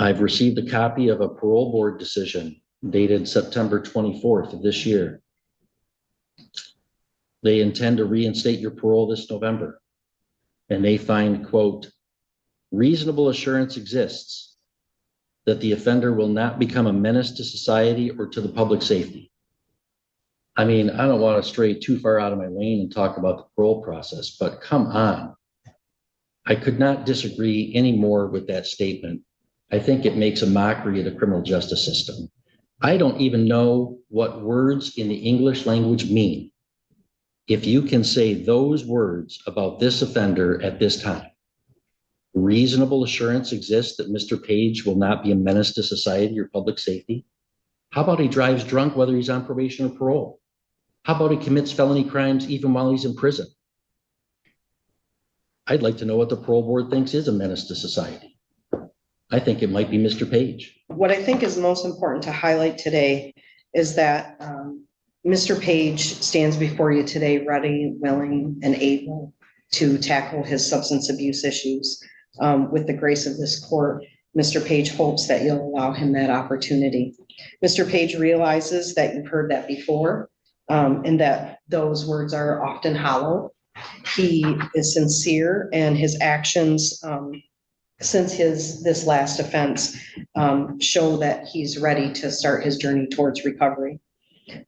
I've received a copy of a parole board decision dated September 24th of this year. They intend to reinstate your parole this November. And they find, quote, reasonable assurance exists that the offender will not become a menace to society or to the public safety. I mean, I don't want to stray too far out of my lane and talk about the parole process, but come on. I could not disagree any more with that statement. I think it makes a mockery of the criminal justice system. I don't even know what words in the English language mean. If you can say those words about this offender at this time, reasonable assurance exists that Mr. Page will not be a menace to society or public safety. How about he drives drunk whether he's on probation or parole? How about he commits felony crimes even while he's in prison? I'd like to know what the parole board thinks is a menace to society. I think it might be Mr. Page. What I think is most important to highlight today is that Mr. Page stands before you today ready, willing, and able to tackle his substance abuse issues. With the grace of this court, Mr. Page hopes that you'll allow him that opportunity. Mr. Page realizes that you've heard that before, and that those words are often hollow. He is sincere, and his actions since this last offense show that he's ready to start his journey towards recovery.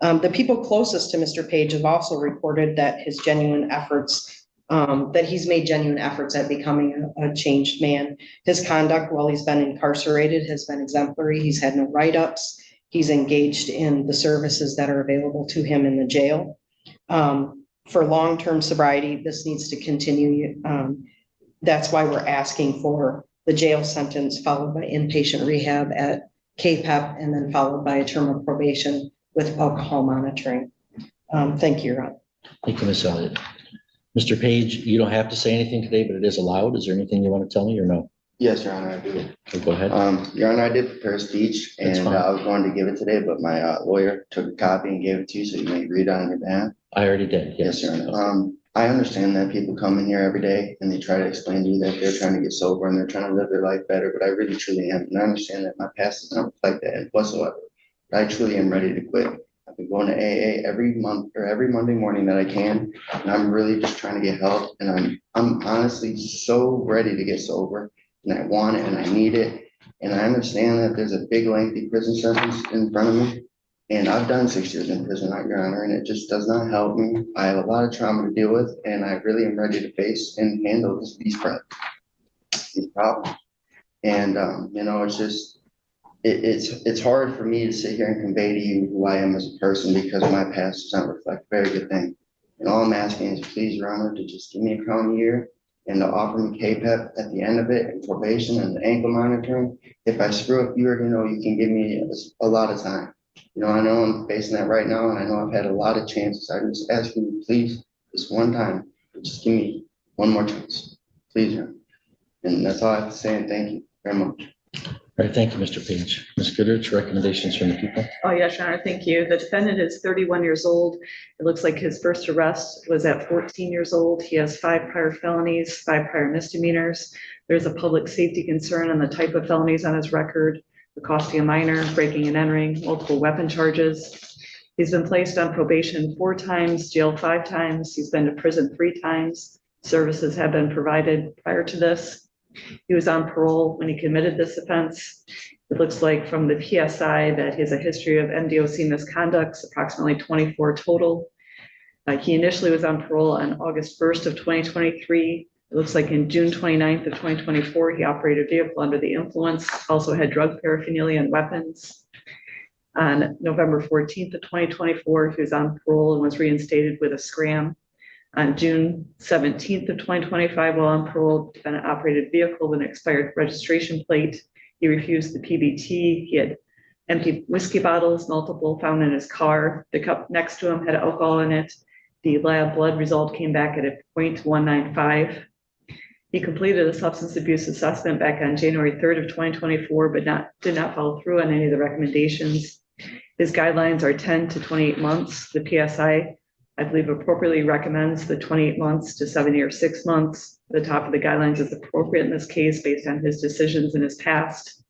The people closest to Mr. Page have also reported that his genuine efforts, that he's made genuine efforts at becoming a changed man. His conduct while he's been incarcerated has been exemplary. He's had no write-ups. He's engaged in the services that are available to him in the jail. For long-term sobriety, this needs to continue. That's why we're asking for the jail sentence followed by inpatient rehab at KPEP and then followed by a term of probation with alcohol monitoring. Thank you, Ron. Thank you, Ms. Elliott. Mr. Page, you don't have to say anything today, but it is allowed. Is there anything you want to tell me or no? Yes, Your Honor, I do. Okay, go ahead. Your Honor, I did prepare a speech and I was going to give it today, but my lawyer took a copy and gave it to you so you may read on your behalf. I already did. Yes, Your Honor. I understand that people come in here every day and they try to explain to you that they're trying to get sober and they're trying to live their life better, but I really truly am. And I understand that my past does not reflect that whatsoever. But I truly am ready to quit. I've been going to AA every month or every Monday morning that I can, and I'm really just trying to get help. And I'm honestly so ready to get sober, and I want it and I need it. And I understand that there's a big lengthy prison sentence in front of me. And I've done 6 years in prison, Your Honor, and it just does not help me. I have a lot of trauma to deal with, and I really am ready to face and handle these problems. And you know, it's just it's hard for me to sit here and convey to you who I am as a person because my past does not reflect a very good thing. And all I'm asking is, please, Your Honor, to just give me a crown year and to offer me KPEP at the end of it, and probation and the ankle monitoring. If I screw up, you already know you can give me a lot of time. You know, I know I'm facing that right now, and I know I've had a lot of chances. I'm just asking you, please, this one time, just give me one more chance. Please, Your Honor. And that's all I have to say, and thank you very much. All right, thank you, Mr. Page. Ms. Goodrich, recommendations from the people. Oh, yes, Your Honor, thank you. The defendant is 31 years old. It looks like his first arrest was at 14 years old. He has 5 prior felonies, 5 prior misdemeanors. There's a public safety concern on the type of felonies on his record, accosting a minor, breaking and entering, multiple weapon charges. He's been placed on probation 4 times, jail 5 times. He's been to prison 3 times. Services have been provided prior to this. He was on parole when he committed this offense. It looks like from the PSI that he has a history of MDOC misconducts, approximately 24 total. He initially was on parole on August 1st of 2023. It looks like in June 29th of 2024, he operated a vehicle under the influence, also had drug paraphernalia and weapons. On November 14th of 2024, he was on parole and was reinstated with a scram. On June 17th of 2025, while on parole, the defendant operated a vehicle with an expired registration plate. He refused the PBT. He had empty whiskey bottles, multiple, found in his car. The cup next to him had alcohol in it. The lab blood result came back at a 0.195. He completed a substance abuse assessment back on January 3rd of 2024, but did not follow through on any of the recommendations. His guidelines are 10 to 28 months. The PSI, I believe, appropriately recommends the 28 months to 70 or 6 months. The top of the guidelines is appropriate in this case based on his decisions in his past.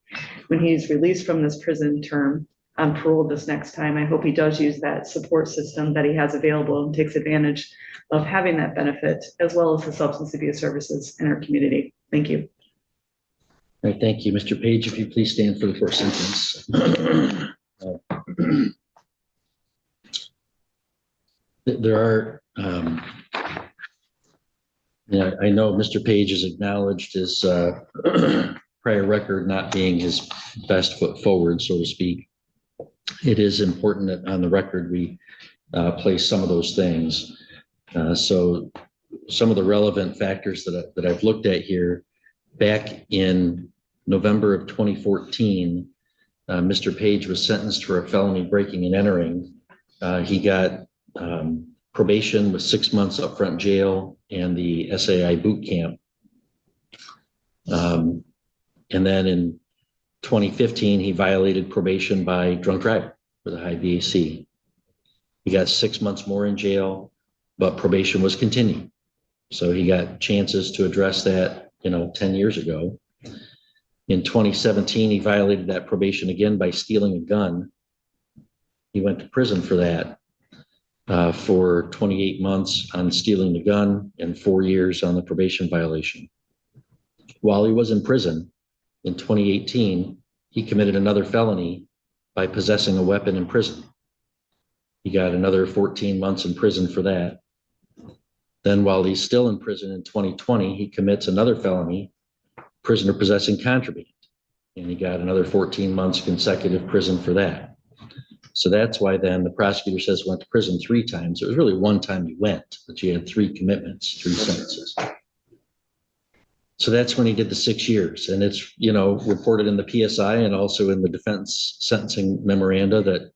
when he's released from this prison term on parole this next time. I hope he does use that support system that he has available and takes advantage of having that benefit, as well as the substance abuse services in our community. Thank you. All right, thank you. Mr. Page, if you please stand for the first sentence. There are, I know Mr. Page has acknowledged his prior record not being his best foot forward, so to speak. It is important that on the record we place some of those things. So some of the relevant factors that I've looked at here, back in November of 2014, Mr. Page was sentenced for a felony breaking and entering. He got probation with 6 months upfront jail and the SAI boot camp. And then in 2015, he violated probation by drunk driving with a high VAC. He got 6 months more in jail, but probation was continued. So he got chances to address that, 10 years ago. In 2017, he violated that probation again by stealing a gun. He went to prison for that, for 28 months on stealing the gun and 4 years on the probation violation. While he was in prison in 2018, he committed another felony by possessing a weapon in prison. He got another 14 months in prison for that. Then while he's still in prison in 2020, he commits another felony, prisoner possessing contraband, and he got another 14 months consecutive prison for that. So that's why then the prosecutor says he went to prison 3 times. It was really 1 time he went, but you had 3 commitments, 3 sentences. So that's when he did the 6 years. And it's, reported in the PSI and also in the defense sentencing memoranda that,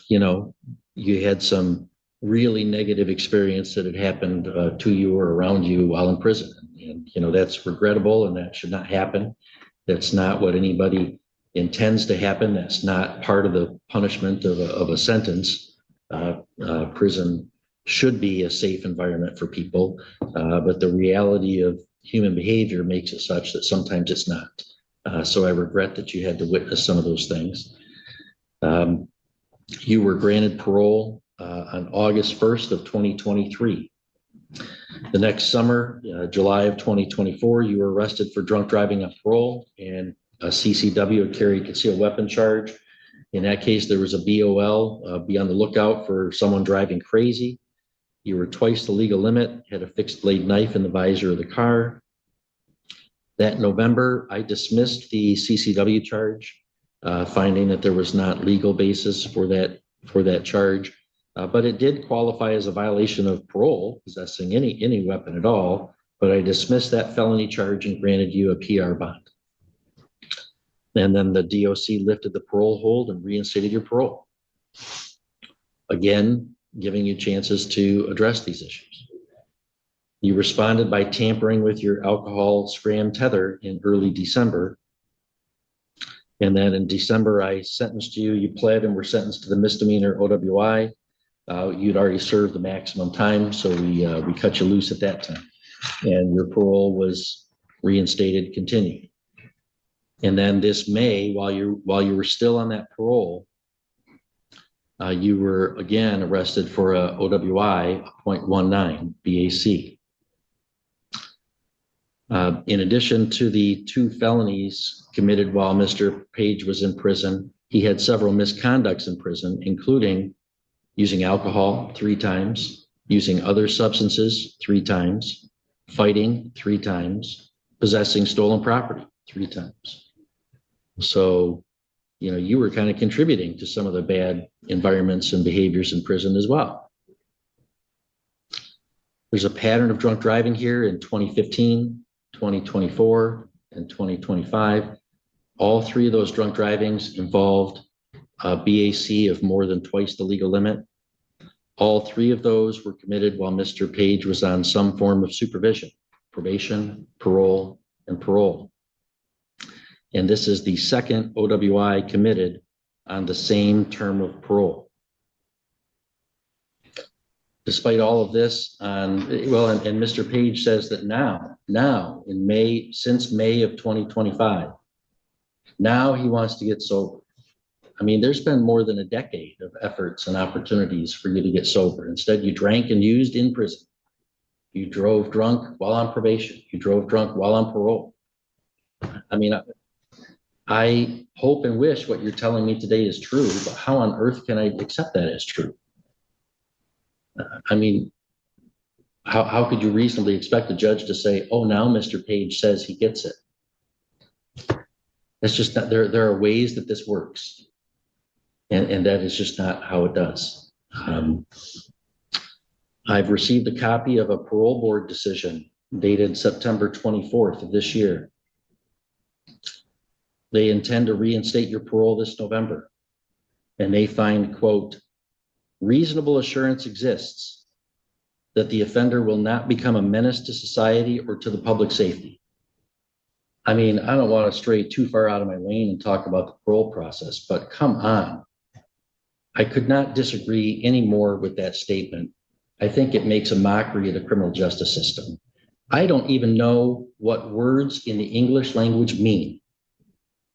you had some really negative experience that had happened to you or around you while in prison. And, that's regrettable and that should not happen. That's not what anybody intends to happen. That's not part of the punishment of a sentence. Prison should be a safe environment for people, but the reality of human behavior makes it such that sometimes it's not. So I regret that you had to witness some of those things. You were granted parole on August 1st of 2023. The next summer, July of 2024, you were arrested for drunk driving on parole, and a CCW carried concealed weapon charge. In that case, there was a BOL, be on the lookout for someone driving crazy. You were twice the legal limit, had a fixed blade knife in the visor of the car. That November, I dismissed the CCW charge, finding that there was not legal basis for that charge. But it did qualify as a violation of parole, possessing any weapon at all. But I dismissed that felony charge and granted you a PR bond. And then the DOC lifted the parole hold and reinstated your parole. Again, giving you chances to address these issues. You responded by tampering with your alcohol scram tether in early December. And then in December, I sentenced you. You pled and were sentenced to the misdemeanor OWI. You'd already served the maximum time, so we cut you loose at that time. And your parole was reinstated, continued. And then this May, while you were still on that parole, you were again arrested for a OWI 0.19 BAC. In addition to the 2 felonies committed while Mr. Page was in prison, he had several misconducts in prison, including using alcohol 3 times, using other substances 3 times, fighting 3 times, possessing stolen property 3 times. So, you were kind of contributing to some of the bad environments and behaviors in prison as well. There's a pattern of drunk driving here in 2015, 2024, and 2025. All 3 of those drunk drivings involved a BAC of more than twice the legal limit. All 3 of those were committed while Mr. Page was on some form of supervision, probation, parole, and parole. And this is the 2nd OWI committed on the same term of parole. Despite all of this, and Mr. Page says that now in May, since May of 2025, Now he wants to get sober. I mean, there's been more than a decade of efforts and opportunities for you to get sober. Instead, you drank and used in prison. You drove drunk while on probation. You drove drunk while on parole. I mean, I hope and wish what you're telling me today is true, but how on earth can I accept that as true? I mean, how could you reasonably expect a judge to say, oh, now Mr. Page says he gets it? That's just not, there are ways that this works. And that is just not how it does. I've received a copy of a parole board decision dated September 24th of this year. They intend to reinstate your parole this November. And they find, quote, reasonable assurance exists that the offender will not become a menace to society or to the public safety. I mean, I don't want to stray too far out of my lane and talk about the parole process, but come on. I could not disagree any more with that statement. I think it makes a mockery of the criminal justice system. I don't even know what words in the English language mean.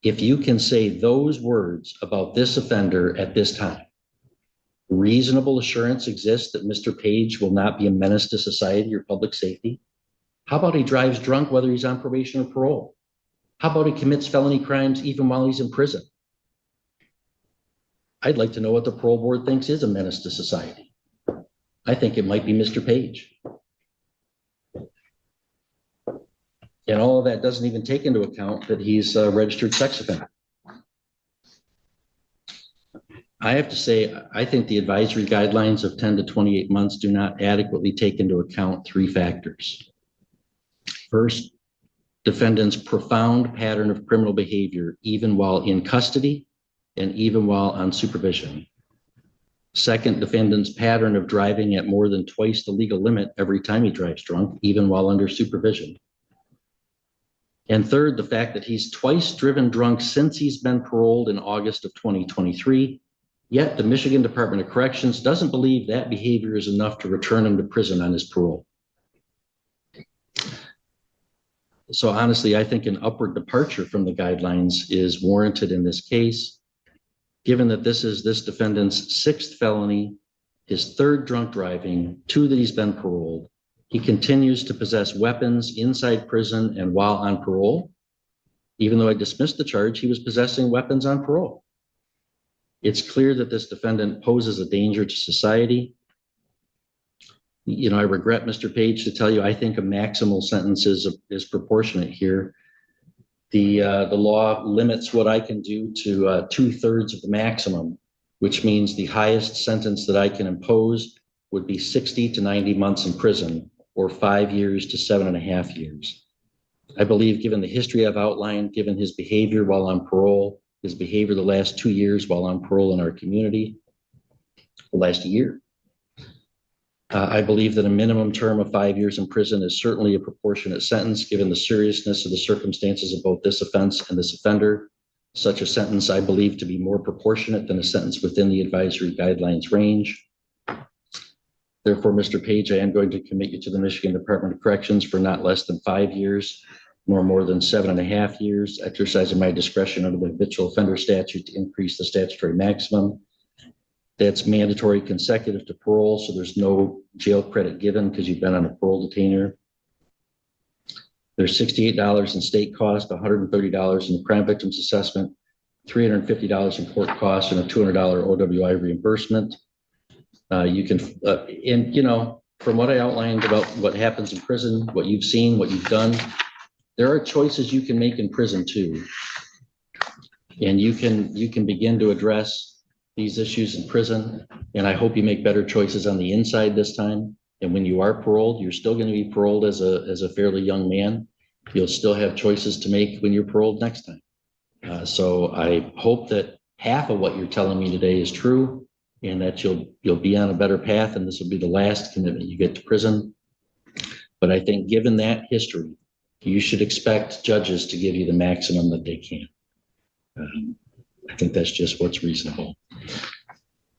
If you can say those words about this offender at this time, reasonable assurance exists that Mr. Page will not be a menace to society or public safety. How about he drives drunk whether he's on probation or parole? How about he commits felony crimes even while he's in prison? I'd like to know what the parole board thinks is a menace to society. I think it might be Mr. Page. And all of that doesn't even take into account that he's a registered sex offender. I have to say, I think the advisory guidelines of 10 to 28 months do not adequately take into account three factors. First, defendant's profound pattern of criminal behavior, even while in custody and even while on supervision. Second, defendant's pattern of driving at more than twice the legal limit every time he drives drunk, even while under supervision. And third, the fact that he's twice driven drunk since he's been paroled in August of 2023, yet the Michigan Department of Corrections doesn't believe that behavior is enough to return him to prison on his parole. So honestly, I think an upward departure from the guidelines is warranted in this case, given that this is this defendant's sixth felony, his third drunk driving, 2 that he's been paroled. He continues to possess weapons inside prison and while on parole. Even though I dismissed the charge, he was possessing weapons on parole. It's clear that this defendant poses a danger to society. You know, I regret, Mr. Page, to tell you, I think a maximal sentence is proportionate here. The law limits what I can do to 2/3 of the maximum, which means the highest sentence that I can impose would be 60 to 90 months in prison, or 5 years to 7.5 years. I believe, given the history I've outlined, given his behavior while on parole, his behavior the last 2 years while on parole in our community, the last year, I believe that a minimum term of 5 years in prison is certainly a proportionate sentence, given the seriousness of the circumstances of both this offense and this offender. Such a sentence, I believe, to be more proportionate than a sentence within the advisory guidelines range. Therefore, Mr. Page, I am going to commit you to the Michigan Department of Corrections for not less than 5 years, nor more than 7.5 years, exercising my discretion under the habitual offender statute to increase the statutory maximum. That's mandatory consecutive to parole, so there's no jail credit given because you've been on a parole detainer. There's $68 in state cost, $130 in the crime victims assessment, $350 in court costs, and a $200 OWI reimbursement. You can, and you know, from what I outlined about what happens in prison, what you've seen, what you've done, there are choices you can make in prison too. And you can begin to address these issues in prison. And I hope you make better choices on the inside this time. And when you are paroled, you're still going to be paroled as a fairly young man. You'll still have choices to make when you're paroled next time. So I hope that half of what you're telling me today is true, and that you'll be on a better path, and this will be the last commitment you get to prison. But I think given that history, you should expect judges to give you the maximum that they can. I think that's just what's reasonable.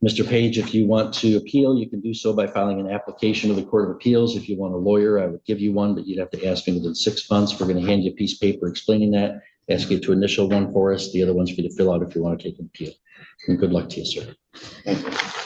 Mr. Page, if you want to appeal, you can do so by filing an application to the Court of Appeals. If you want a lawyer, I would give you one, but you'd have to ask me within 6 months. We're going to hand you a piece of paper explaining that. Ask you to initial one for us. The other one's for you to fill out if you want to take an appeal. And good luck to you, sir. Thank you.